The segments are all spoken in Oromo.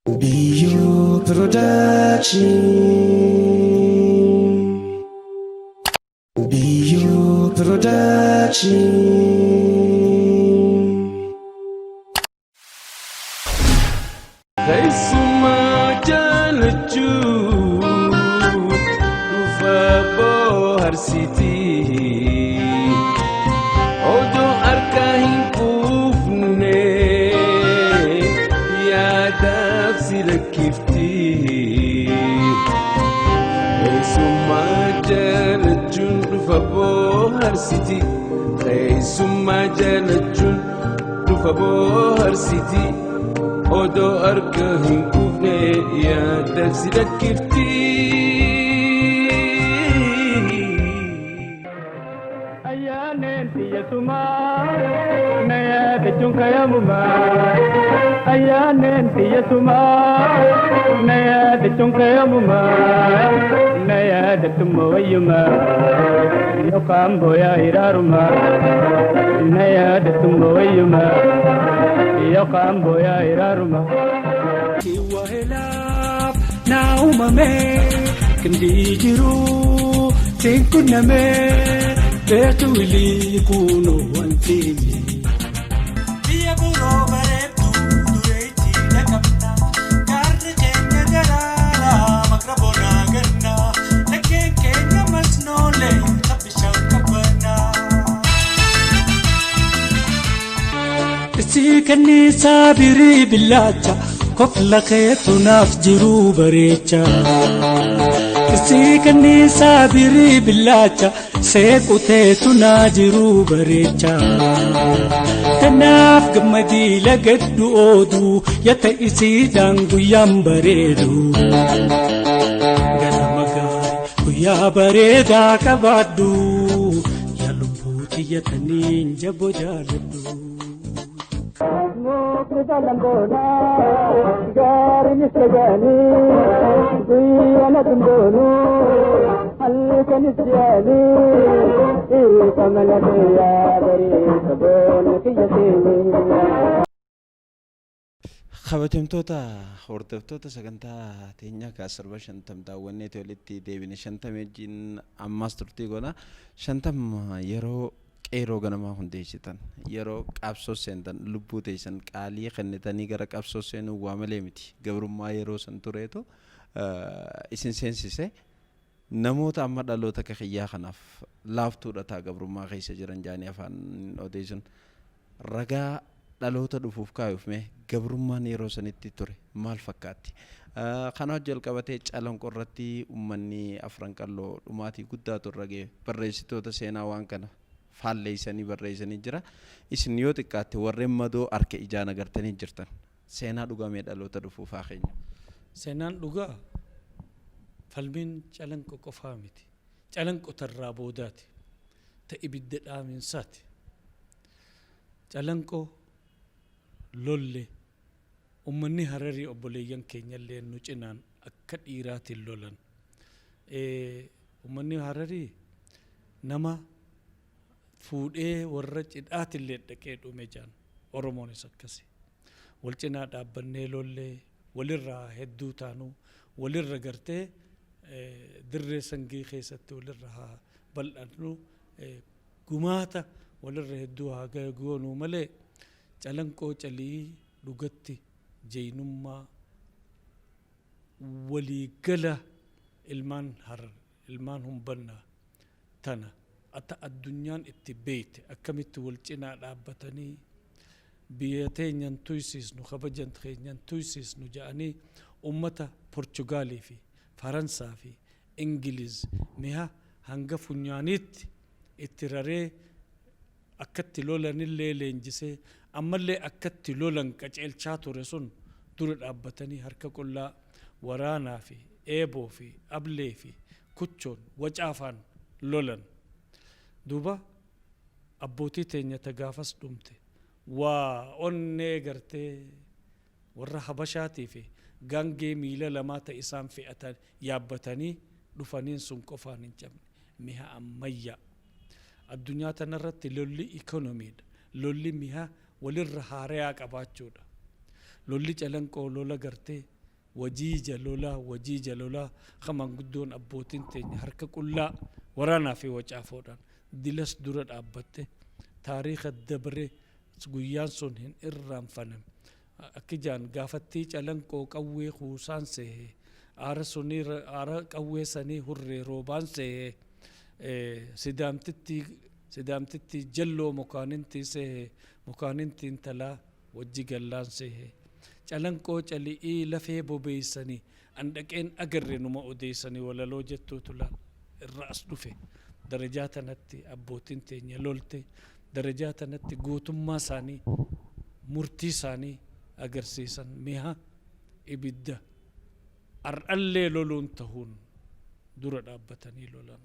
Bio Production. Bio Production. Raisuma jalaju Rufa Bohar City Odo arkahin kufne Yadaf silakifti Raisuma jalaju Rufa Bohar City Raisuma jalaju Rufa Bohar City Odo arkahin kufne ya dafsi lakifti Ayanen tiya suma naya dechunka ya muma Ayanen tiya suma naya dechunka ya muma naya detumo yuma yokambo ya iraruma naya detumo yuma yokambo ya iraruma kiwa helap na umame kandijiru tinkuname betu ili kuno wantini Dia buro baretu dureti nakapta karre kenya garara makrabona ganna laken kenya masnole tapisha kapana Sikani sabiri billacha kofla khetu nafjiru barecha Sikani sabiri billacha sekute tunajiru barecha Kanaf gamadi lagaddu odu yata isi dangu yambaredu Ganamagari kuya bareda kabadu Yalumbuti yata ninja bojaladu Mokritalandona gari nisragani Ziyana tundonu halka nisyani Ikamalani ya bari sabon kiyatini Kabajamtoota hordoftoota sagantaa teenyaa kaasarba shantam daawwanneeti walitti deebine shantam wajjin ammaas turtii goona shantam yeroo qeeroo ganamaa hundeessitan yeroo qabsoo seentan lubbuu teessan qaalii kennitanii gara qabsoo seenuu waa malee miti gabrummaa yeroo san tureetu isin seensise namoota amma dhaloota kiyyaa kanaaf laaftuudha taa gabrummaa keessa jiran jaanii afaan odeessun ragaa dhaloota dhufuuf kaayuuf mee gabrummaan yeroo sanitti ture maal fakkaatti kana jalqabatee calanqoo irratti ummanni afran qalloo dhumaatii guddaa turragee barreessitoota seenaa waan kana faalleessanii barreessanii jira isin yoo xiqqaatte warreen madoo arke ijaan agartanii jirtan seenaa dhugamee dhaloota dhufuuf haaqeenya seenaan dhugaa falmiin calanqoo qofaa miti calanqoo tarraa boodaati ta ibidda dhaaminsaati calanqoo lolle ummanni hararii obboleeyyan keenyallee nu cinaan akka dhiiraatiin lolan ummanni hararii nama fuudhee warra cidhaatillee dhaqee dhume jaan oromoonis akkasi wal cinaa dhaabbannee lollee walirraa hedduu taanu walirra gartee dirree sangii keessatti walirra haa bal'annu gumaata walirra hedduu haa goonuu malee calanqoo calii dhugatti jeenummaa waliigala ilmaan harar ilmaan humbannaa tana ata addunyaan itti beeyte akkamitti wal cinaa dhaabbatanii biyya teenyan tuysiisnu kabajan keenyan tuysiisnu ja'anii ummata Portugaalii fi Faransaa fi Ingiliz miha hanga funyaaniitti itti raree akkatti lolanillee leenjisee ammallee akkatti lolan qaceelchaa ture sun dura dhaabbatanii harka qullaa waraanaa fi eeboo fi ablee fi kuchoon wacaafaan lolan duba abbootii teenya tagaafas dhumte waa onnee gartee warra habashaatii fi gangee miila lamaa ta isaan fe'atan yaabbatanii dhufaniin sun qofaan hin cabne miha ammayyaa addunyaa tanarratti lolli ikonomiidha lolli miha walirra haaraa qabaachuudha lolli calanqoo lola gartee wajiija lolaa kaman guddoon abbootiin teenya harka qullaa waraanaa fi wacaafoodhaan dilas dura dhaabbatte taariikha dabre guyyaan sun hin irraanfanne akka jaan gaafattii calanqoo qawwee kuusaan sehe aara qawwee sanii hurree roobaan sehe sidaamtitti jalloo mukaanintiin talaa wajji gallaan sehe calanqoo cali'ii lafee bobeeysanii an dhaqeen agarre numa odeeysanii walaloo jettuutu laal irra as dhufe darajaa tanatti abbootiin teenya lolte darajaa tanatti gootummaa isaanii murtii isaanii agarsiisan miha ibidda ar'allee loluun tahuun dura dhaabbatanii lolan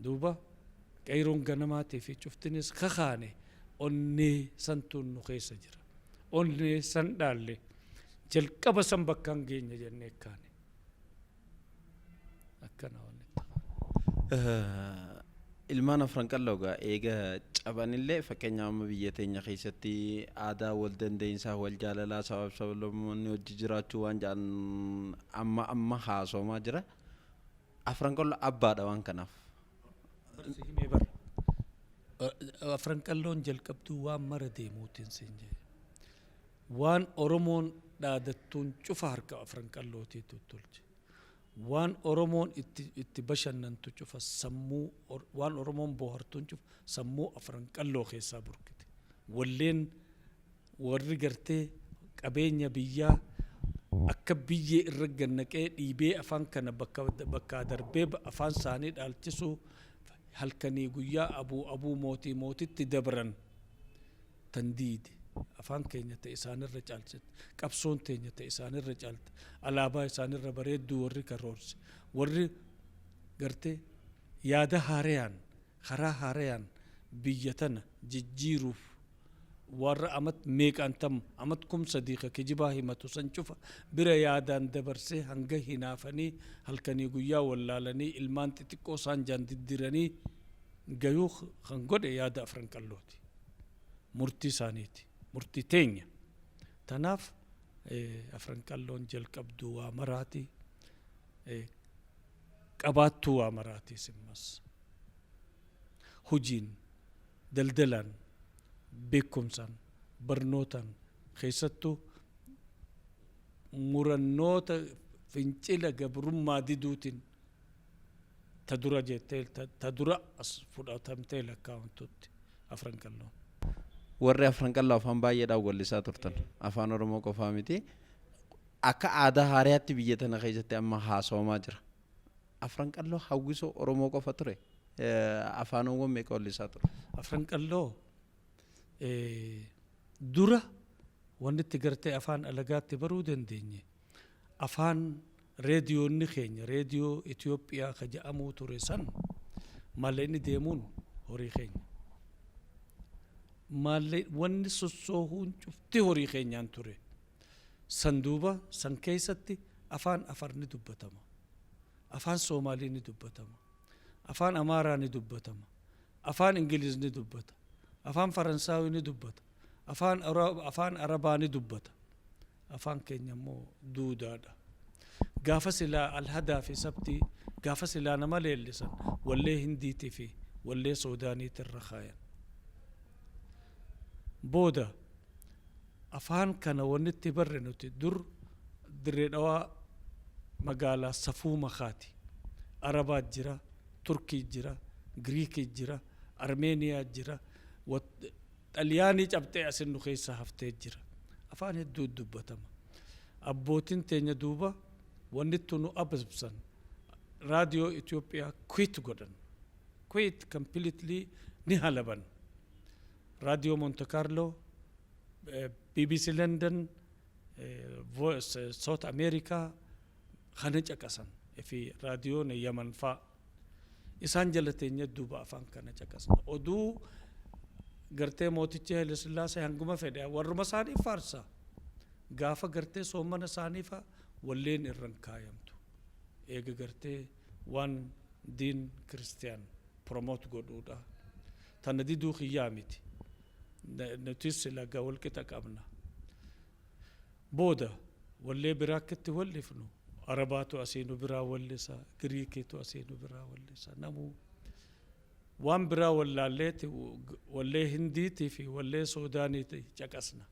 duuba qeeroon ganamaatii fi cuftinis kakaane onnee santuun nu keessa jira onnee san dhaalle jalqaba san bakkaan geenya jennee kaane akkana wanni ilmaan afran qalloogaa eega cabanillee fakkeenyaaf amma biyya teenya keessatti aadaa wal dandeeyinsaa wal jaalalaa sabab sablammoonni hojii jiraachuu waan jaan amma haasomaa jira afran qalloo abbaadha waan kanaaf afran qalloon jalqabduu waan mara deemuutiin siin jedhe waan oromoon dhaadattuun cufa harka afran qallootiitu tolche waan oromoon itti bashannantu cufa sammuu waan oromoon boohartuun cufa sammuu afran qalloo keessaa burkite walleen warri gartee qabeenya biyyaa akka biyyee irra gannaqee dhiibee afaan kana bakka darbee afaan isaanii dhaalchisuu halkanii guyyaa abuu mootitti dabran tandiide afaan keenya ta'e isaanirra caalchite qabsoon teenya ta'e isaanirra caalte alaabaa isaanirra bareedduu warri karoorse warri gartee yaada haarayaan karaa haarayaan biyya tana jijjiiruuf warra amat meeqantam amat kumsadiika kijibaa himatu san cufa bira yaadaan dabarsee hanga hinaafanii halkanii guyyaa wallaalanii ilmaan xixiqqoo isaan jaan diddiranii gayuu kan godhe yaada afran qallooti murtii isaaniiti murtii teenya tanaaf afran qalloon jalqabduu waa maraati qabaattuu waa maraati simmas hujiin daldalaan beekumsaan barnootaan keessattuu murannoota fincila gabrummaa diduutiin ta dura jettee ta dura as fudhatamtee lakkaa'amtutti afran qalloon warri afran qalloo afaan baay'eedhaan wallisaa turtan afaan oromoo qofaa miti akka aadaa haaraatti biyya tana keessatti amma haasawamaa jira afran qalloo hawwisoo oromoo qofa ture afaanowwan meeqa wallisaa ture afran qalloo dura wanni itti gartee afaan alagaatti baruu dandeenye afaan reediyoonni keenya reediyoo Itoophiyaa ka jedhamuu ture san malle inni deemuun horii keenya malle wanni sossoohuun cufti horii keenyaan ture san duuba san keessatti afaan afarni dubbatama afaan soomaalii ni dubbatama afaan amaaraa ni dubbatama afaan ingiliz ni dubbata afaan faransaawii ni dubbata afaan arabaa ni dubbata afaan keenya immoo duudaadha gaafa silaa alhadaa fi sabtii gaafa silaa nama leellisan wallee hindiitii fi wallee soodaaniitti irra kaayan booda afaan kana wannitti barre nuti dur dirree dhawaa magaalaa safuu makaati arabaat jira turkii jira giriikii jira armeeniyaa jira xaliyaanii cabxee asin nu keessa haftee jira afaan hedduu dubbatama abbootiin teenya duuba wannittu nu ababsan raadiyoo Itoophiyaa quit godhan quit completely ni halaban raadiyoo Monte Carlo BBC London Voice South America kana caqasan fi raadiyoo Yaman faa isaan jala teenya duuba afaan kana caqasan oduu gartee mootichi Haile Sillaasee hanguma fedhe warruma isaanii faarsa gaafa gartee soomana isaanii fa walleen irran kaayamtu eega gartee waan diin kiristiyaan promote godhuudha tana diduu xiyyaa miti nutis laga walqixa qabna booda واللي براكت ولفنو عرباتو أسينو برا ولسا غريكيتو أسينو برا ولسا نمو وان برا ولا ليتي ولا هنديتي في ولا سودانيتي جاكسنا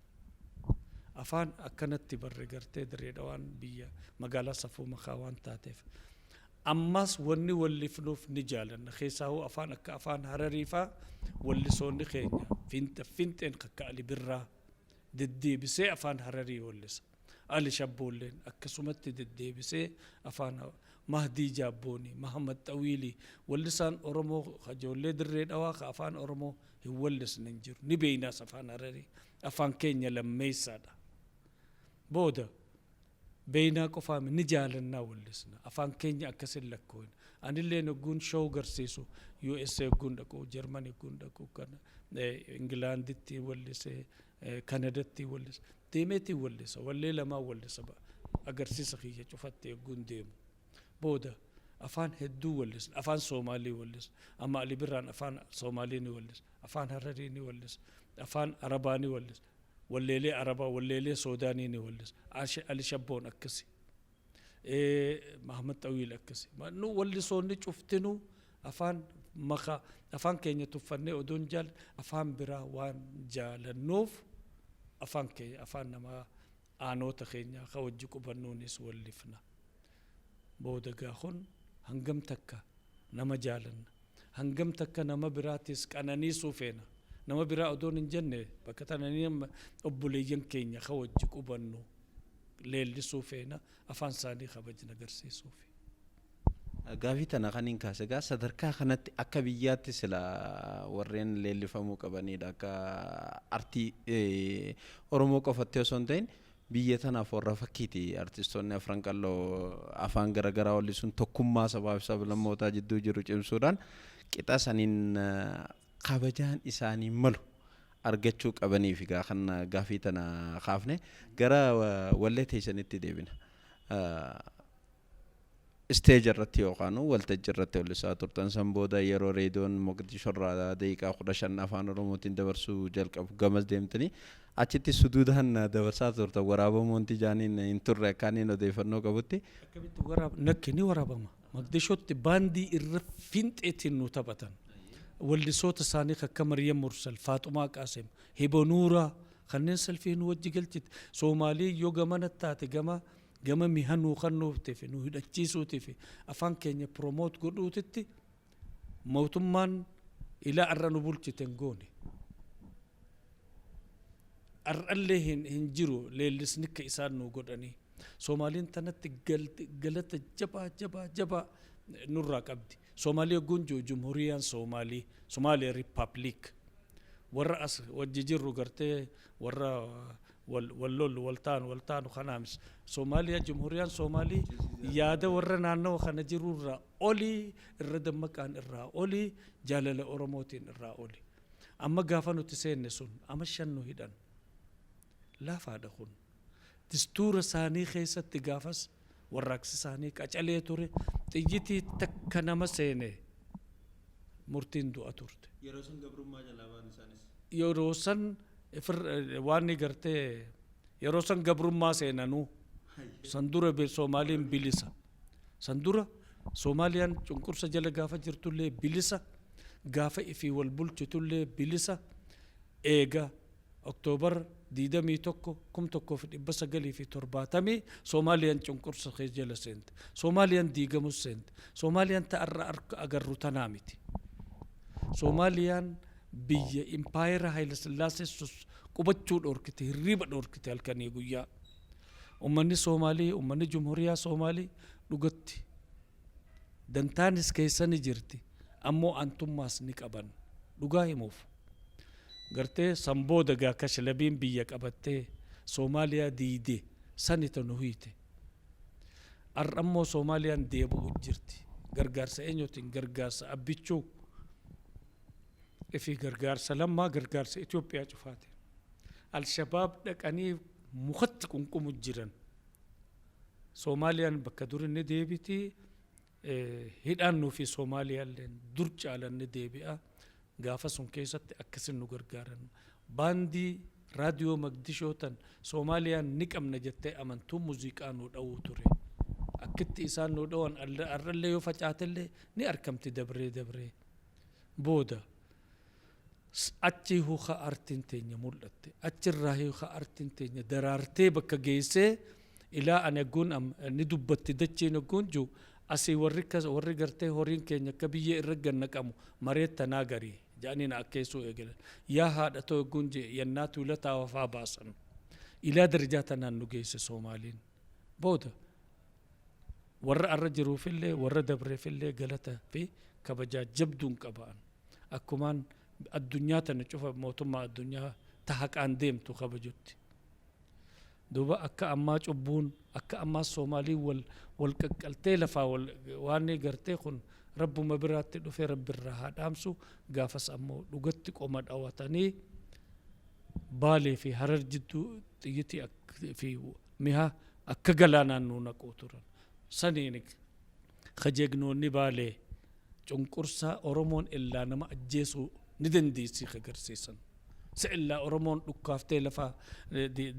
أفان أكنت تبرقرتي دريدوان بيا مقالة صفو مخاوان تاتف أماس وني واللي فنوف نجالا خيساو أفان أكا أفان هرريفا واللي صوني خينيا فينت إنقا اللي برا ددي بسي أفان هرري واللس آلي شابولين أكا سمت ددي بسي أفان مهدي جابوني محمد طويلي واللسان أورمو خجولي درين أواخ أفان أورمو هو اللس ننجر نبينا أفان هرري أفان كينيا لميسادا بودا بينا قفام نجالنا واللسنا أفان كينيا أكسل لكوين أنا اللي نقول شو قرسيسو يو اس اي قندكو جرماني قندكو كان انجلاندتي واللس كندتي واللس تيمتي واللس والليلة ما واللس أقرسيس خيجة شفتي قنديم بودا أفان هدو واللس أفان صومالي واللس أما اللي بران أفان صوماليني واللس أفان هرريني واللس أفان عرباني واللس والليلي عربا والليلي سودانيني واللس علي شبون أكسي محمد طويل أكسي نو واللي صوني شفتنو أفان مخا أفان كينيا تفني أدون جال أفان برا وان جال النوف أفان كي أفان نما آنو تخينيا خوجكو بنونيس واللفنا بودا غاخون هنگم تكا نما جالن هنگم تكا نما براتيس كاناني سوفينا نما برا أدون الجنة بكتنا نيم أبوليين كينيا خوجكو بنو ليل سوفينا أفان ساني خبجنا قرسي سوفي gaafii tana kan hin kaase gaa sadarkaa kanatti akka biyyaatti sila warreen leellifamuu qabanidha akka artii Oromoo qofatti osoo hin ta'in biyya tanaaf warra fakkiiti artistoonni afran qalloo afaan garagaraa wallisuun tokkummaa sabaa fi sablammootaa jidduu jiru cimsuudhaan qixa saniin kabajaan isaanii malu argachuu qabaniif gaa kan gaafii tana kaafne gara wallee teessanitti deebina. stage irratti yookaan waltajjii irratti wallisaa turtan san booda yeroo reediyoon Mogadishoo irraa daqiiqaa 15 afaan Oromootiin dabarsuu jalqabu gamas deemtanii achitti suduudhaan dabarsaa turtan waraabamuun tijaaniin hin turre akkaaniin odeeffannoo qabutti akkamitti nakki ni waraabama Mogadishootti baandii irra finxeetiin nu taphatan wallisoota isaanii akka Maryam Mursal Faaxumaa Qaasim Hibo Nuuraa kanneen salfiin wajji galchite Soomaalii yoo gamana taate gama mihanuu kannuufte fi nu hidhachiisuuti fi afaan keenya promote godhuutitti mootummaan ila arra nu bulchiten goone arrallee hin jiru leellisni ka isaan nu godhanii Soomaaliin tanatti galata jabaa nurraa qabdi Soomaalii gunjoo jumhuriyaan Somaaliya Republic warra as wajji jirru gartee warra واللول والتان خنامس سوماليا جمهوريان سومالي يادا ورنا نو خنجرو را اولي الردم مكان الرا اولي جالل اورموتين الرا اولي اما غافنو تسينسون اما شنو هيدان لا فادخون دستور ثاني خيست تغافس وراكس ثاني قچلي توري تيجيتي تكنا مسينه مرتين دو اتورت يروسن غبرما جلابان سانس يروسن واني قرتي يروسن قبرما سينانو سندورة بسوماليان بلسا سندورة سوماليان چنكور سجل غافة جرتولي بلسا غافة إفي والبلچتولي بلسا إيغا أكتوبر ديدامي توكو كم توكو في بس قالي في ترباتامي سوماليان چنكور سجل سنت سوماليان ديغامو سنت سوماليان تأرى أغرو تنامتي سوماليان biyya empire Haile Selassie qubachuu dhorkite hirriba dhorkite halkanii guyyaa ummanni Soomaalii ummanni Jumhuriyaa Soomaalii dhugatti dantaanis keessani jirti ammoo antummaas ni qaban dhugaa himuuf gartee sambooda gaa kashlabiin biyya qabattee Soomaaliyaa diide sanita nu hiite arrammoo Soomaaliyaan deebi'u jirti gargaarsa eenyuutiin gargaarsa abbichuu في غرغار سلام غرغار إثيوبيا شفاته الشباب دقني مخطط كم جيران سوماليان بكدور النديبتي هيدانو في سوماليا لين درج على النديبئة غافة سون كيسات أكسن غرغارن باندي raadiyoo Magdishootan Soomaaliyaan ni qabna jettee amantuu muuziqaa nuu dha'uu ture. Akkitti isaan nuu dha'an arrallee yoo facaatellee ni argamti dabree. Booda achi huuqa artiin teenya mul'atte. Achirraa huuqa artiin teenya daraartee bakka geessee ilaa ani agguun ni dubbatti dachiin agguun jiru asii warri gartee horiin keenya akka biyyee irra ganna qabu mareettanaa garii jedhanii na akkeessuu eegalan. Yaa haadha ta'u agguun yennaa tuulataa wafaa baasan. Ilaa darajaa tanaan nu geesse Soomaaliin. Booda warra arra jiruufillee warra dabreefillee galata fi kabajaa jabduun qabaan. Akkumaan addunyaa tana cufa mootummaa addunyaa tahaqaan deemtu kabajutti. Duuba akka ammaa cubbuun akka ammaa Soomaalii wal qaqqaltee lafaa waan gartee kun rabbuma biraatti dhufee rabbirraa haa dhaamsu gaafas ammoo dhugatti qoma dhawatanii Baalee fi Harar jidduu xiyyitii fi mi'a akka galaanaan nuu naquu turan. Saniin kajeegnoonni Baalee cunqursaa Oromoon illaa nama ajjeesuu ni dandeessii agarsiisan. Illaa Oromoon dhukkaaftee lafaa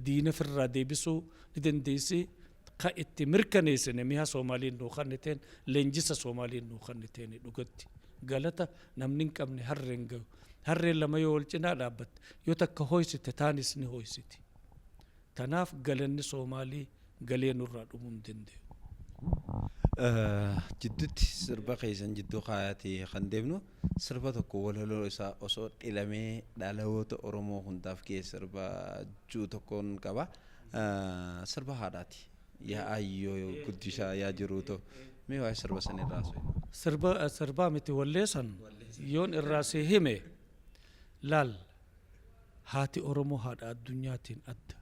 diina firraa deebisuu ni dandeessii ka itti mirkaneessine mi'a Soomaaliin nuu kanniteen leenjisa Soomaaliin nuu kanniteen dhugatti. Galata namni hin qabne harreen gahu. Harreen lama yoo wal cinaa dhaabbatte yoo takka hoysite taanis ni hoysiti. Tanaaf galanni Soomaalii galee nurraa dhumuu hin danda'u. Jidduutti sirba keessan jidduu kaayatii kan deemnu sirba tokko walaloo isaa osoo dhilamee dhaloota Oromoo hundaaf kee sirba juu tokkoon qaba. Sirba haadhaati. Yaa ayyoo guddishaa yaa jiruuto. Mee waa'ee sirba san irraa soo? Sirba miti walleessan yoon irraa si hime laal haati Oromoo haadha addunyaatiin adda.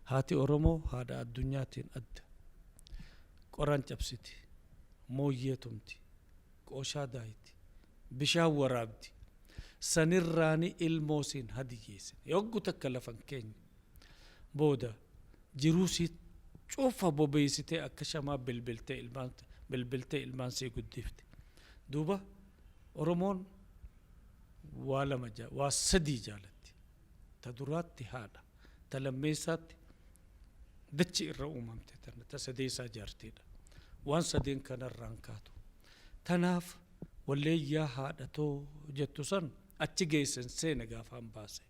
Haati Oromoo haadha addunyaatiin adda. Qoraan cabsiti, mooyyee tumti, qooshaa daayiti, bishaan waraabdi, sanirraani ilmoosiin hadiyyeessin. Yoggu takka lafan keenya. Booda jiruusii cufa bobeessitee akka shamaa bilbiltee ilmaan see guddifte. Duuba Oromoon waa sadii jaalatti. Ta duraatti haadha, ta lammeessaatti dachi irra uumamte ta sadeessaa jaartiidha. Waan sadeen kanarraan kaatu. Tanaaf wallee yaa haadhatoo jettu san achi geessan seena gaafaan baase.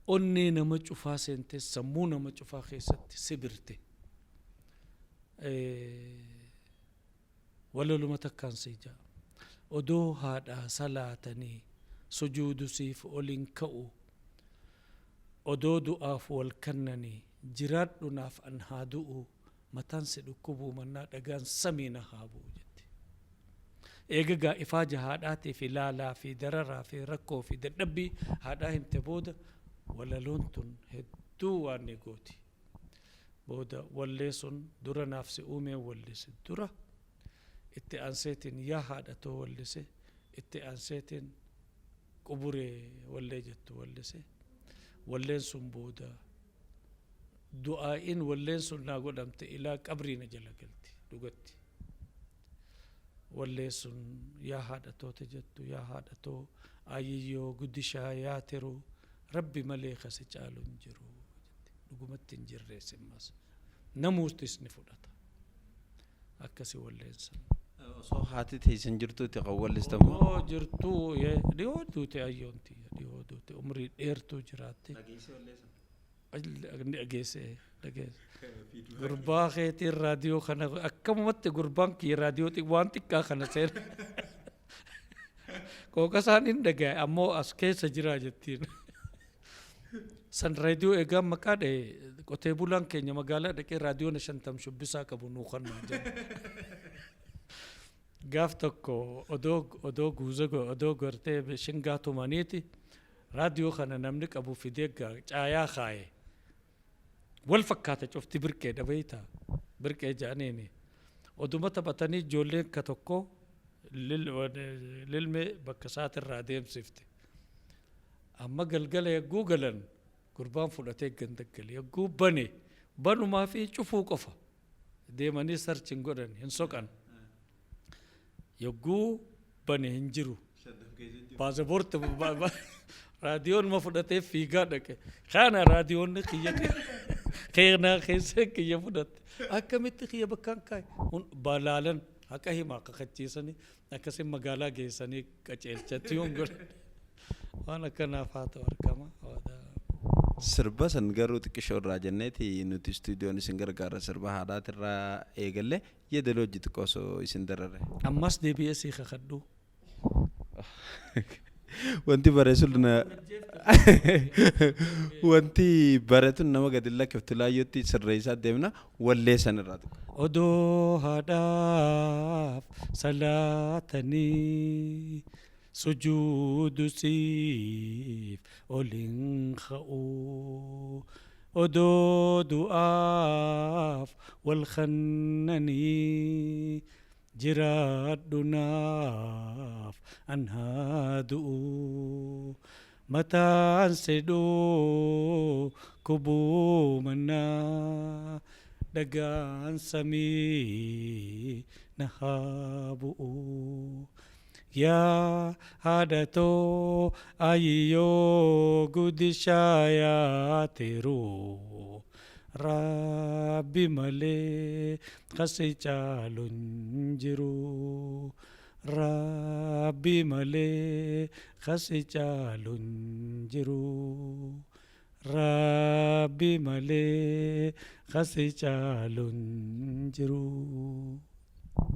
Onnee nama cufaa seente sammuu nama cufaa keessatti sibirte. Walaluma takkaan seejaa. Odoo haadhaa salaatanii sujuudu siif oliin ka'u. Odoo du'aaf wal kannanii jiraadhunaaf an haa du'u mataan si dhukkubuu mannaa dhagaan samiina haa bu'u jette. Eegagaa ifaaja haadhaatii fi laalaa fi dararaa fi rakkoo fi dadhabbii haadhaa himte booda walaloon tun hedduu waan ni gooti. Booda wallee sun dura naaf si uumee wallise dura itti aanseetiin yaa haadhatoo wallise itti aanseetiin quburee wallee jettu wallise. Walleen sun booda du'aa'iin walleen sun naa godhamte ilaa qabriina jala galti dhugatti. Walleen sun yaa haadhatoota jettu yaa haadhatoo ayyiyyoo guddishaa yaa tiruu rabbi malee kasi caalu hin jiru. Dhugumatti hin jirreessimmas. Namuustis ni fudhata. Akkasi walleen san. Osoo haati teessan jirtuutti kan wallistamu. Oo jirtuu dhiyoo duute ayyoonti dhiyoo duute umrii dheertuu jiraatte. Dhageesse. Gurbaa keetiin raadiyoo kana akkamumatti gurbaan kiyya raadiyoo waan xiqqaa kana seena. Kooka isaan hin dhagaye ammoo as keessa jiraa jettiin. San raadiyoo egaa maqaa dha'e qotee bulaan keenya magaalaa dhaqee raadiyoon 50 shubbisaa qabu nuu kannaa jedha. Gaaf tokko odoo guuza odoo gartee shingaa tumaniiti raadiyoo kana namni qabu fidee caayaa kaaye. Wal fakkaata cufti birqee dhabeeyta birqee jaaniini. Oduma taphatanii ijoolleen ka tokko lilmee bakka isaatirraa deemsifte. Amma galgala yagguu galan gurbaan fudhatee gandaggale yagguu banumaa fi cufuu qofa deemanii sarchin godhan hin soqan. Yagguu bane hin jiru. Paasapoorti raadiyoon ma fudhatee fiigaa dhaqe kana raadiyoonni kiyya keenaa keessa kiyya fudhatte akkamitti kiyya bakkaan kaaye balaalan akka himaa kakachiisanii akkasii magaalaa geessanii qaceelchatti yoon godhan waan akkanaaf haa ta'u argama. Sirba san garuu xiqqishoo irraa jenneeti nuti istuudiyoon isin gargaara sirba haadhaatirraa eegalle yeedaloo hojii xiqqoo osoo isin darare. Ammas deebi'ee sii kakadhu. Wanti bareetu nama gadi lakkiftu laayyootti sirreessaa deemna wallee san irraa xiqqoo. Odoo haadhaaf salaatanii sujuudu siif olin ka'u odoo du'aaf wal khannanii jiraadhu naaf an haa du'u mataan sedhoo kubuu mannaa dhagaan samii na haa bu'u. yaa haadhatoo ayyoo guddishaa yaateeroo rabbi malee kasi caalu hin jiru rabbi malee kasi caalu hin jiru rabbi malee kasi caalu hin jiru.